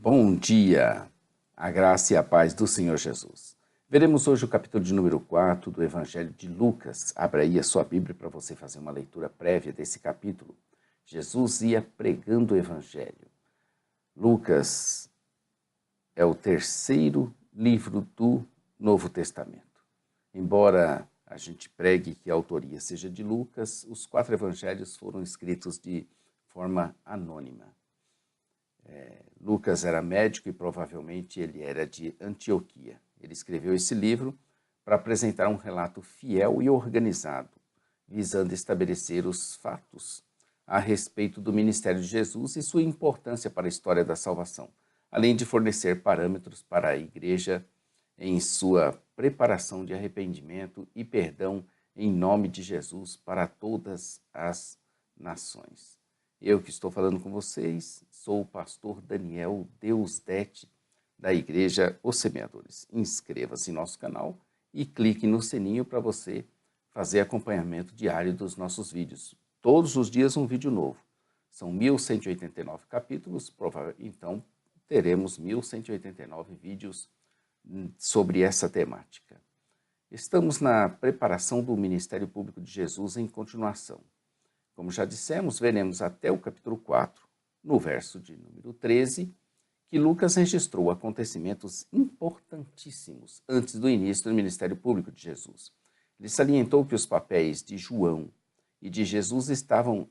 Bom dia, a graça e a paz do Senhor Jesus. Veremos hoje o capítulo de número 4 do Evangelho de Lucas. Abra aí a sua Bíblia para você fazer uma leitura prévia desse capítulo. Jesus ia pregando o Evangelho. Lucas é o terceiro livro do Novo Testamento. Embora a gente pregue que a autoria seja de Lucas, os 4 evangelhos foram escritos de forma anônima. Lucas era médico e provavelmente ele era de Antioquia. Ele escreveu esse livro para apresentar um relato fiel e organizado, visando estabelecer os fatos a respeito do ministério de Jesus e sua importância para a história da salvação, além de fornecer parâmetros para a igreja em sua preparação de arrependimento e perdão em nome de Jesus para todas as nações. Eu que estou falando com vocês, sou o pastor Daniel Deusdete, da Igreja Os Semeadores. Inscreva-se em nosso canal e clique no sininho para você fazer acompanhamento diário dos nossos vídeos. Todos os dias um vídeo novo. São 1189 capítulos, então teremos 1189 vídeos sobre essa temática. Estamos na preparação do Ministério Público de Jesus em continuação. Como já dissemos, veremos até o capítulo 4, no verso de número 13, que Lucas registrou acontecimentos importantíssimos antes do início do Ministério Público de Jesus. Ele salientou que os papéis de João e de Jesus estavam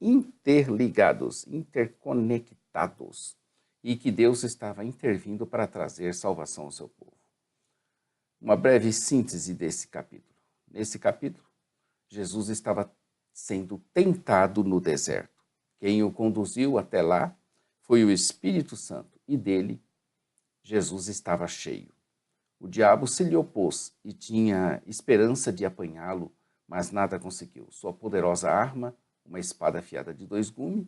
interligados, interconectados, e que Deus estava intervindo para trazer salvação ao seu povo. Uma breve síntese desse capítulo. Nesse capítulo, Jesus estava sendo tentado no deserto. Quem o conduziu até lá foi o Espírito Santo, e dele Jesus estava cheio. O diabo se lhe opôs e tinha esperança de apanhá-lo, mas nada conseguiu. Sua poderosa arma, uma espada afiada de 2 gumes,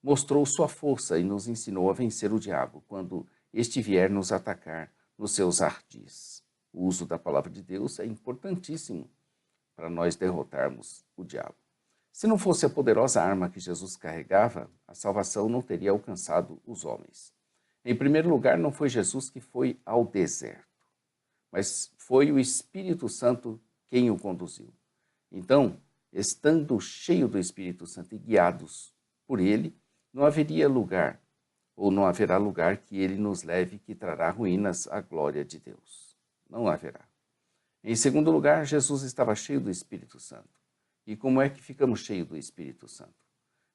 mostrou sua força e nos ensinou a vencer o diabo quando este vier nos atacar nos seus ardis. O uso da palavra de Deus é importantíssimo para nós derrotarmos o diabo. Se não fosse a poderosa arma que Jesus carregava, a salvação não teria alcançado os homens. Em primeiro lugar, não foi Jesus que foi ao deserto, mas foi o Espírito Santo quem o conduziu. Então, estando cheio do Espírito Santo e guiados por ele, não haveria lugar, ou não haverá lugar que ele nos leve que trará ruínas à glória de Deus. Não haverá. Em segundo lugar, Jesus estava cheio do Espírito Santo. E como é que ficamos cheios do Espírito Santo?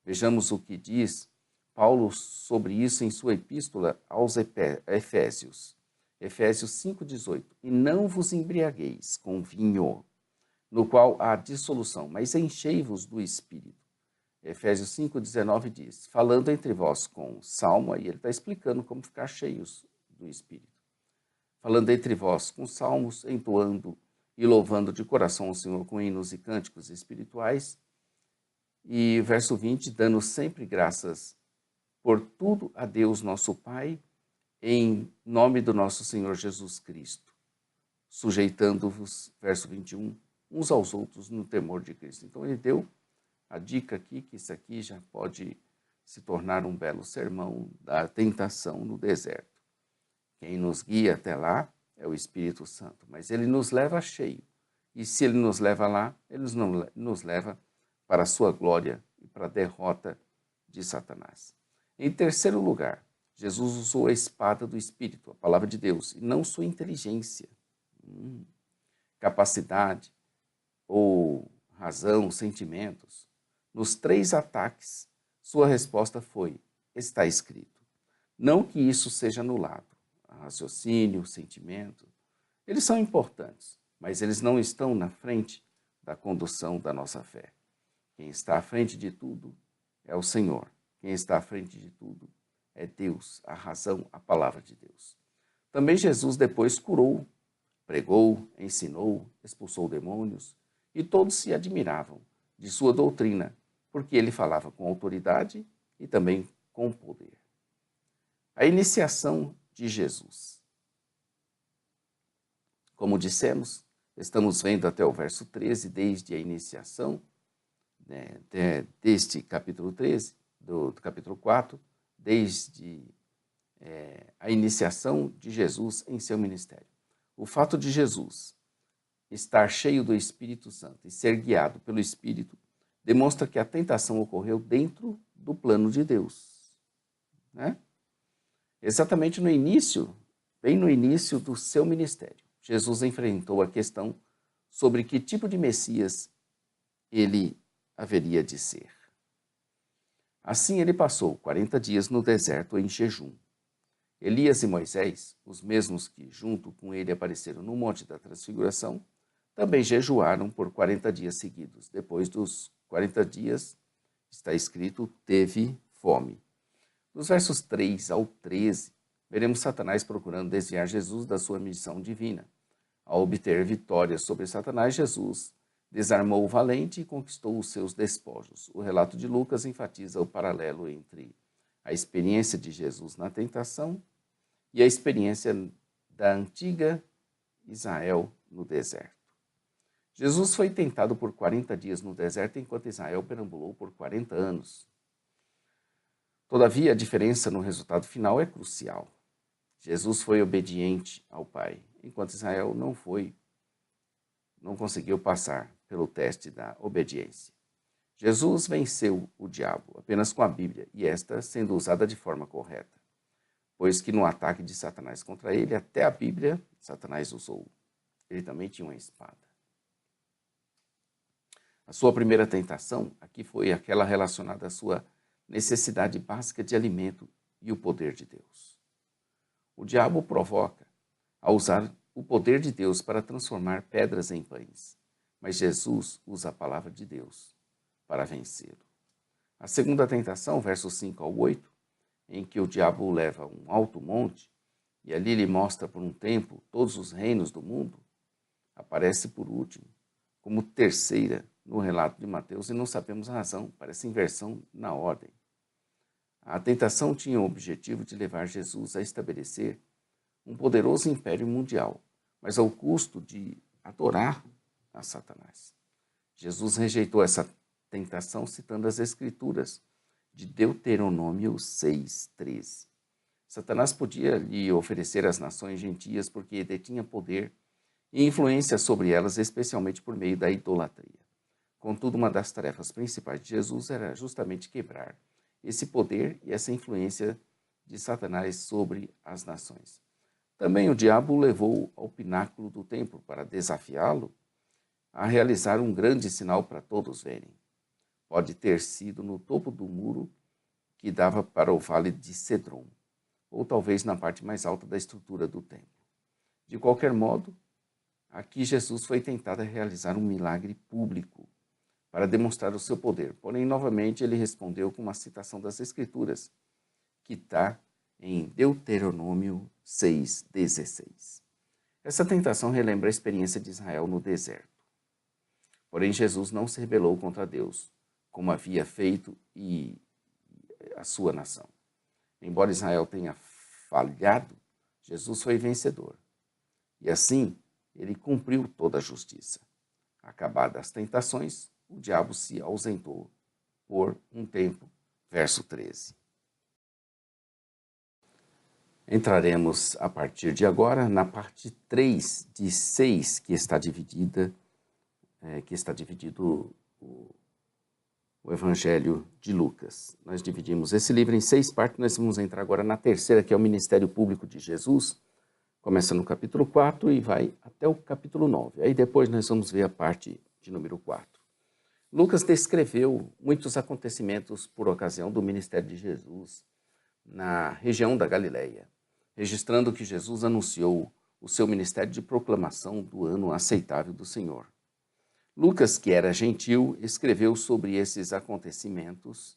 Vejamos o que diz Paulo sobre isso em sua epístola aos Efésios. Efésios 5,18. E não vos embriagueis com vinho, no qual há dissolução, mas enchei-vos do Espírito. Efésios 5,19 diz, falando entre vós com salmo, aí ele está explicando como ficar cheios do Espírito. Falando entre vós com salmos, entoando e louvando de coração o Senhor com hinos e cânticos espirituais. E verso 20, dando sempre graças por tudo a Deus nosso Pai, em nome do nosso Senhor Jesus Cristo, sujeitando-vos, verso 21, uns aos outros no temor de Cristo. Então ele deu a dica aqui, que isso aqui já pode se tornar um belo sermão da tentação no deserto. Quem nos guia até lá é o Espírito Santo, mas ele nos leva cheio. E se ele nos leva lá, ele nos leva para a sua glória e para a derrota de Satanás. Em terceiro lugar, Jesus usou a espada do Espírito, a palavra de Deus, e não sua inteligência, capacidade ou razão, sentimentos. Nos 3 ataques, sua resposta foi, está escrito. Não que isso seja anulado. Raciocínio, sentimento, eles são importantes, mas eles não estão na frente da condução da nossa fé. Quem está à frente de tudo é o Senhor. Quem está à frente de tudo é Deus, a razão, a palavra de Deus. Também Jesus depois curou, pregou, ensinou, expulsou demônios, e todos se admiravam de sua doutrina, porque ele falava com autoridade e também com poder. A iniciação de Jesus. Como dissemos, estamos vendo até o verso 13, desde a iniciação deste capítulo 13, do capítulo 4, desde a iniciação de Jesus em seu ministério. O fato de Jesus estar cheio do Espírito Santo e ser guiado pelo Espírito demonstra que a tentação ocorreu dentro do plano de Deus, né? Exatamente no início, bem no início do seu ministério, Jesus enfrentou a questão sobre que tipo de Messias ele haveria de ser. Assim ele passou 40 dias no deserto em jejum. Elias e Moisés, os mesmos que junto com ele apareceram no Monte da Transfiguração, também jejuaram por 40 dias seguidos. Depois dos 40 dias, está escrito, teve fome. Dos versos 3 ao 13, veremos Satanás procurando desviar Jesus da sua missão divina. Ao obter vitória sobre Satanás, Jesus desarmou o valente e conquistou os seus despojos. O relato de Lucas enfatiza o paralelo entre a experiência de Jesus na tentação e a experiência da antiga Israel no deserto. Jesus foi tentado por 40 dias no deserto, enquanto Israel perambulou por 40 anos. Todavia, a diferença no resultado final é crucial. Jesus foi obediente ao Pai, enquanto Israel não conseguiu passar pelo teste da obediência. Jesus venceu o diabo apenas com a Bíblia, e esta sendo usada de forma correta, pois que no ataque de Satanás contra ele, até a Bíblia, Satanás usou. Ele também tinha uma espada. A sua primeira tentação aqui foi aquela relacionada à sua necessidade básica de alimento e o poder de Deus. O diabo o provoca a usar o poder de Deus para transformar pedras em pães, mas Jesus usa a palavra de Deus para vencê-lo. A segunda tentação, versos 5 ao 8, em que o diabo o leva a um alto monte e ali lhe mostra por um tempo todos os reinos do mundo, aparece por último, como terceira no relato de Mateus, e não sabemos a razão, parece inversão na ordem. A tentação tinha o objetivo de levar Jesus a estabelecer um poderoso império mundial, mas ao custo de adorar a Satanás. Jesus rejeitou essa tentação citando as Escrituras de Deuteronômio 6:13. Satanás podia lhe oferecer as nações gentias porque detinha poder e influência sobre elas, especialmente por meio da idolatria. Contudo, uma das tarefas principais de Jesus era justamente quebrar esse poder e essa influência de Satanás sobre as nações. Também o diabo o levou ao pináculo do templo para desafiá-lo a realizar um grande sinal para todos verem. Pode ter sido no topo do muro que dava para o vale de Cedron, ou talvez na parte mais alta da estrutura do templo. De qualquer modo, aqui Jesus foi tentado a realizar um milagre público para demonstrar o seu poder. Porém, novamente, ele respondeu com uma citação das Escrituras, que está em Deuteronômio 6:16. Essa tentação relembra a experiência de Israel no deserto. Porém, Jesus não se rebelou contra Deus, como havia feito e a sua nação. Embora Israel tenha falhado, Jesus foi vencedor. E assim, ele cumpriu toda a justiça. Acabadas as tentações, o diabo se ausentou por um tempo. Verso 13. Entraremos a partir de agora na parte 3 de 6, que está dividido o Evangelho de Lucas. Nós dividimos esse livro em 6 partes, nós vamos entrar agora na terceira, que é o ministério público de Jesus. Começa no capítulo 4 e vai até o capítulo 9. Aí depois nós vamos ver a parte de número 4. Lucas descreveu muitos acontecimentos por ocasião do ministério de Jesus na região da Galileia, registrando que Jesus anunciou o seu ministério de proclamação do ano aceitável do Senhor. Lucas, que era gentil, escreveu sobre esses acontecimentos,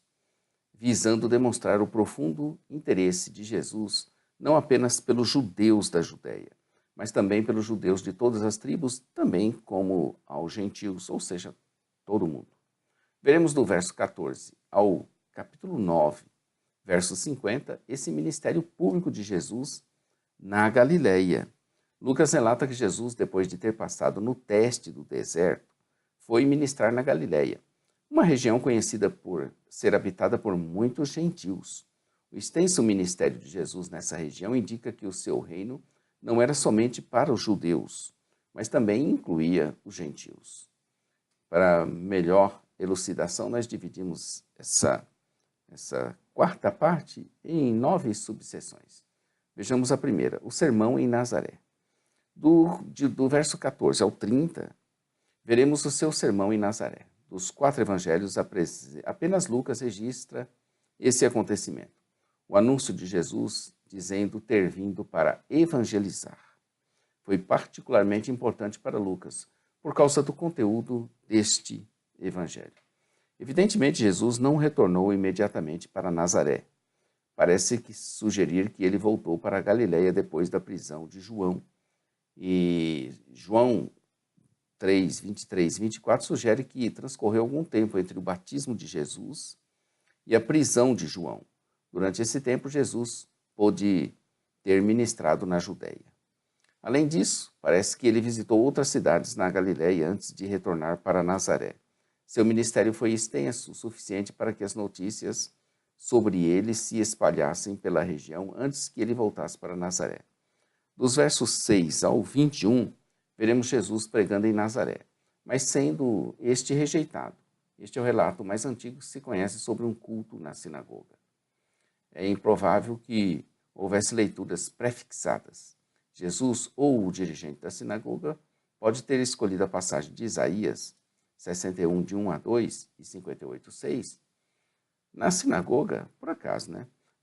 visando demonstrar o profundo interesse de Jesus, não apenas pelos judeus da Judéia, mas também pelos judeus de todas as tribos, também como aos gentios, ou seja, todo mundo. Veremos do verso 14 ao capítulo 9, verso 50, esse ministério público de Jesus na Galileia. Lucas relata que Jesus, depois de ter passado no teste do deserto, foi ministrar na Galileia, uma região conhecida por ser habitada por muitos gentios. O extenso ministério de Jesus nessa região indica que o seu reino não era somente para os judeus, mas também incluía os gentios. Para melhor elucidação, nós dividimos essa quarta parte em 9 subseções. Vejamos a primeira, o sermão em Nazaré. Do verso 14 ao 30, veremos o seu sermão em Nazaré. Dos 4 evangelhos, apenas Lucas registra esse acontecimento. O anúncio de Jesus dizendo ter vindo para evangelizar. Foi particularmente importante para Lucas, por causa do conteúdo deste evangelho. Evidentemente, Jesus não retornou imediatamente para Nazaré. Parece que sugerir que ele voltou para a Galileia depois da prisão de João. E João 3, 23 e 24 sugere que transcorreu algum tempo entre o batismo de Jesus e a prisão de João. Durante esse tempo, Jesus pôde ter ministrado na Judeia. Além disso, parece que ele visitou outras cidades na Galileia antes de retornar para Nazaré. Seu ministério foi extenso, o suficiente para que as notícias sobre ele se espalhassem pela região antes que ele voltasse para Nazaré. Dos versos 6 ao 21, veremos Jesus pregando em Nazaré, mas sendo este rejeitado. Este é o relato mais antigo que se conhece sobre um culto na sinagoga. É improvável que houvesse leituras prefixadas. Jesus ou o dirigente da sinagoga pode ter escolhido a passagem de Isaías 61, de 1 a 2 e 58, 6. Na sinagoga, por acaso,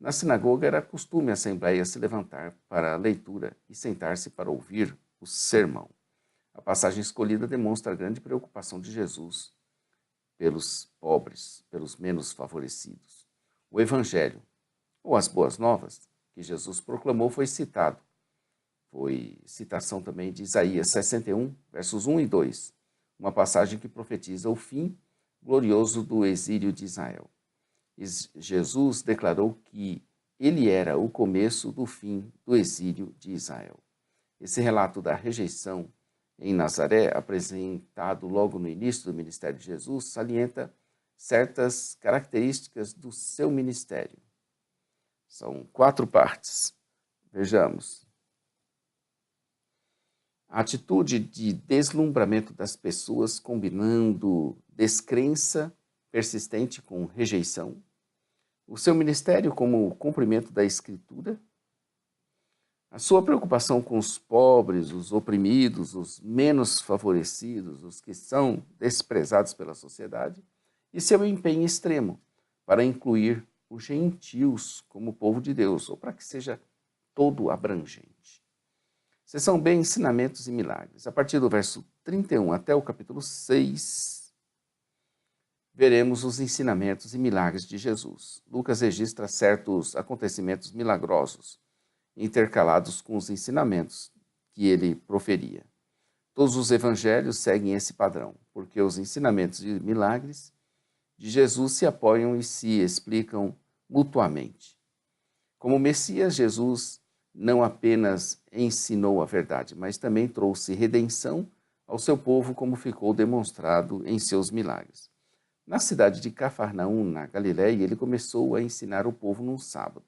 Na sinagoga era costume a assembleia se levantar para a leitura e sentar-se para ouvir o sermão. A passagem escolhida demonstra a grande preocupação de Jesus pelos pobres, pelos menos favorecidos. O Evangelho, ou as Boas Novas, que Jesus proclamou, foi citado. Foi citação também de Isaías 61, versos 1 e 2, uma passagem que profetiza o fim glorioso do exílio de Israel. Jesus declarou que ele era o começo do fim do exílio de Israel. Esse relato da rejeição em Nazaré, apresentado logo no início do ministério de Jesus, salienta certas características do seu ministério. São 4 partes. Vejamos. A atitude de deslumbramento das pessoas, combinando descrença persistente com rejeição. O seu ministério como cumprimento da Escritura. A sua preocupação com os pobres, os oprimidos, os menos favorecidos, os que são desprezados pela sociedade. E seu empenho extremo para incluir os gentios como povo de Deus, ou para que seja todo abrangente. Seção B, ensinamentos e milagres. A partir do verso 31 até o capítulo 6, veremos os ensinamentos e milagres de Jesus. Lucas registra certos acontecimentos milagrosos, intercalados com os ensinamentos que ele proferia. Todos os evangelhos seguem esse padrão, porque os ensinamentos e milagres de Jesus se apoiam e se explicam mutuamente. Como Messias, Jesus não apenas ensinou a verdade, mas também trouxe redenção ao seu povo, como ficou demonstrado em seus milagres. Na cidade de Cafarnaum, na Galiléia, ele começou a ensinar o povo num sábado.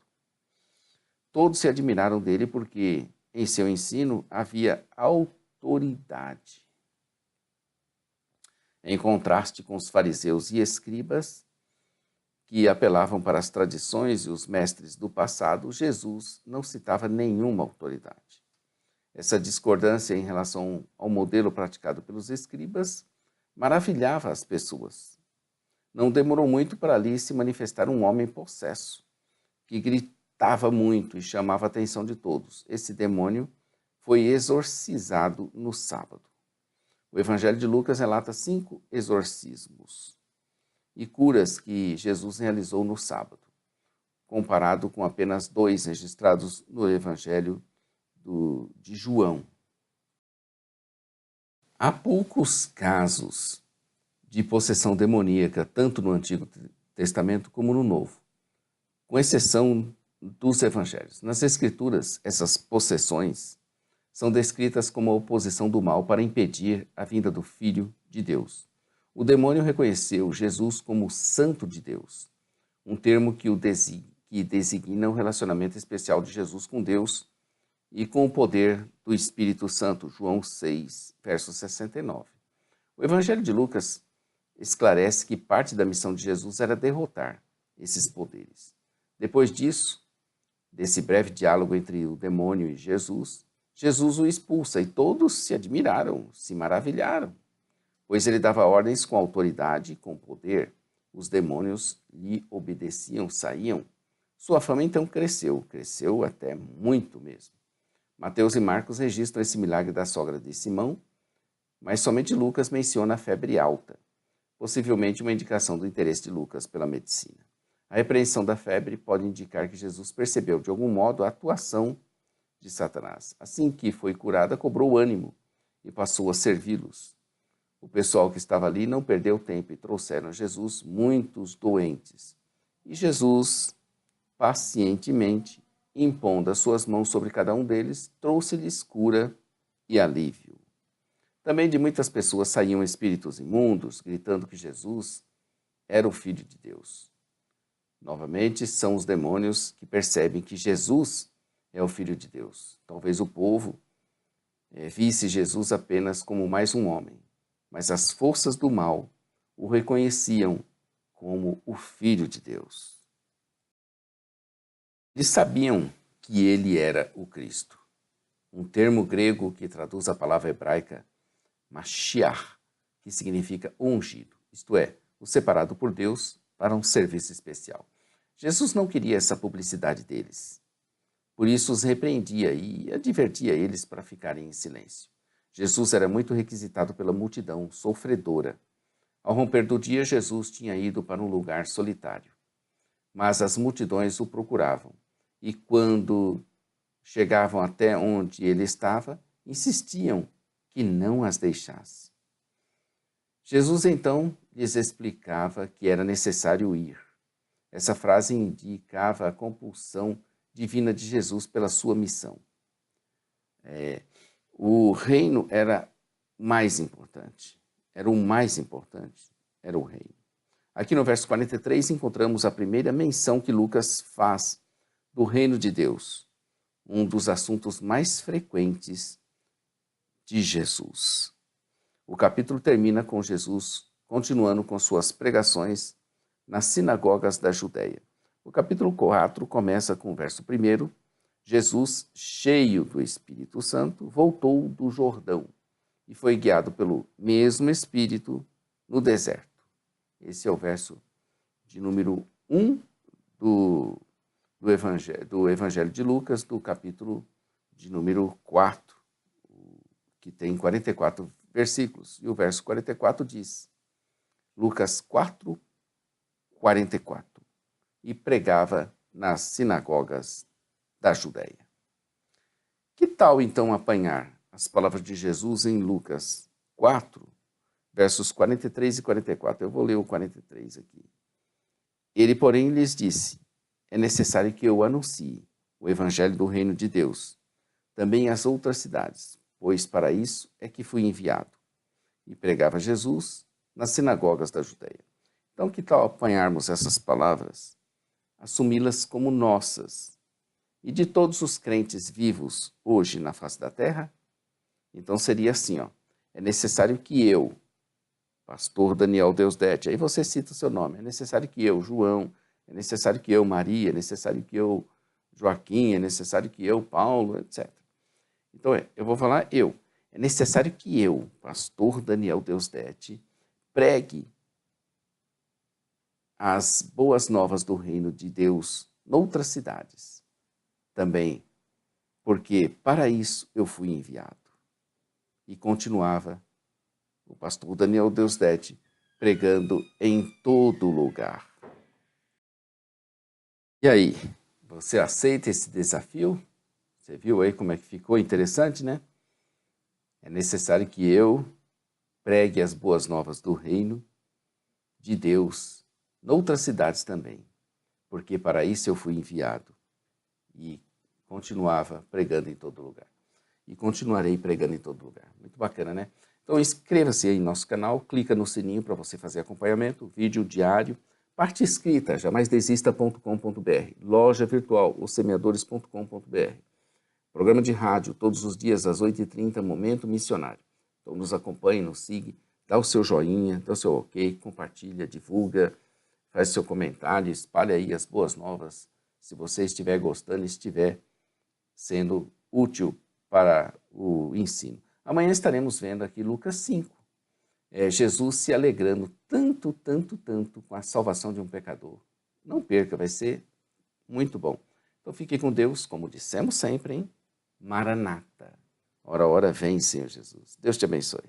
Todos se admiraram dele porque em seu ensino havia autoridade. Em contraste com os fariseus e escribas, que apelavam para as tradições e os mestres do passado, Jesus não citava nenhuma autoridade. Essa discordância em relação ao modelo praticado pelos escribas maravilhava as pessoas. Não demorou muito para ali se manifestar um homem possesso, que gritava muito e chamava a atenção de todos. Esse demônio foi exorcizado no sábado. O Evangelho de Lucas relata 5 exorcismos e curas que Jesus realizou no sábado, comparado com apenas 2 registrados no Evangelho de João. Há poucos casos de possessão demoníaca, tanto no Antigo Testamento como no Novo, com exceção dos Evangelhos. Nas Escrituras, essas possessões são descritas como a oposição do mal para impedir a vinda do Filho de Deus. O demônio reconheceu Jesus como Santo de Deus, um termo que o que designa o relacionamento especial de Jesus com Deus e com o poder do Espírito Santo, João 6, verso 69. O Evangelho de Lucas esclarece que parte da missão de Jesus era derrotar esses poderes. Depois disso, desse breve diálogo entre o demônio e Jesus, Jesus o expulsa e todos se admiraram, se maravilharam, pois ele dava ordens com autoridade e com poder. Os demônios lhe obedeciam, saíam. Sua fama então cresceu até muito mesmo. Mateus e Marcos registram esse milagre da sogra de Simão, mas somente Lucas menciona a febre alta, possivelmente uma indicação do interesse de Lucas pela medicina. A repreensão da febre pode indicar que Jesus percebeu de algum modo a atuação de Satanás. Assim que foi curada, cobrou ânimo e passou a servi-los. O pessoal que estava ali não perdeu tempo e trouxeram a Jesus muitos doentes. E Jesus, pacientemente, impondo as suas mãos sobre cada um deles, trouxe-lhes cura e alívio. Também de muitas pessoas saíam espíritos imundos, gritando que Jesus era o Filho de Deus. Novamente, são os demônios que percebem que Jesus é o Filho de Deus. Talvez o povo visse Jesus apenas como mais um homem, mas as forças do mal o reconheciam como o Filho de Deus. Eles sabiam que ele era o Cristo, um termo grego que traduz a palavra hebraica Mashiach, que significa ungido, isto é, o separado por Deus para um serviço especial. Jesus não queria essa publicidade deles. Por isso os repreendia e advertia eles para ficarem em silêncio. Jesus era muito requisitado pela multidão sofredora. Ao romper do dia, Jesus tinha ido para um lugar solitário. Mas as multidões o procuravam, e quando chegavam até onde ele estava, insistiam que não as deixasse. Jesus então lhes explicava que era necessário ir. Essa frase indicava a compulsão divina de Jesus pela sua missão. O reino era mais importante. Era o mais importante, era o reino. Aqui no verso 43 encontramos a primeira menção que Lucas faz do reino de Deus, um dos assuntos mais frequentes de Jesus. O capítulo termina com Jesus continuando com suas pregações nas sinagogas da Judéia. O capítulo 4 começa com o verso 1. Jesus, cheio do Espírito Santo, voltou do Jordão e foi guiado pelo mesmo Espírito no deserto. Esse é o verso de número 1 do Evangelho de Lucas, do capítulo de número 4, que tem 44 versículos. E o verso 44 diz, Lucas 4, 44, e pregava nas sinagogas da Judéia. Que tal então apanhar as palavras de Jesus em Lucas 4, versos 43 e 44? Eu vou ler o 43 aqui. Ele, porém, lhes disse, é necessário que eu anuncie o evangelho do reino de Deus, também às outras cidades, pois para isso é que fui enviado. E pregava Jesus nas sinagogas da Judéia. Então, que tal apanharmos essas palavras, assumi-las como nossas, e de todos os crentes vivos hoje na face da terra? Então seria assim, é necessário que eu, pastor Daniel Deusdedit, aí você cita o seu nome, é necessário que eu, João, é necessário que eu, Maria, é necessário que eu, Joaquim, é necessário que eu, Paulo, etc. Então eu vou falar eu. É necessário que eu, pastor Daniel Deusdedit, pregue as boas novas do reino de Deus noutras cidades também, porque para isso eu fui enviado. E continuava o pastor Daniel Deusdedit pregando em todo lugar. E aí, você aceita esse desafio? Você viu aí como é que ficou interessante, né? É necessário que eu pregue as boas novas do reino de Deus noutras cidades também, porque para isso eu fui enviado. E continuava pregando em todo lugar. E continuarei pregando em todo lugar. Muito bacana, né? Então inscreva-se aí no nosso canal, clica no sininho para você fazer acompanhamento, vídeo diário, Parte escrita, jamaisdesista.com.br. Loja virtual, ossemeadores.com.br. Programa de rádio, todos os dias às 8h30, Momento Missionário. Então nos acompanhe, nos siga, dá o seu joinha, dá o seu ok, compartilha, divulga, faz seu comentário, espalhe aí as boas novas. Se você estiver gostando, estiver sendo útil para o ensino. Amanhã estaremos vendo aqui Lucas 5. Jesus se alegrando tanto com a salvação de um pecador. Não perca, vai ser muito bom. Então fique com Deus, como dissemos sempre, hein? Maranata. Ora, ora, vem, Senhor Jesus. Deus te abençoe.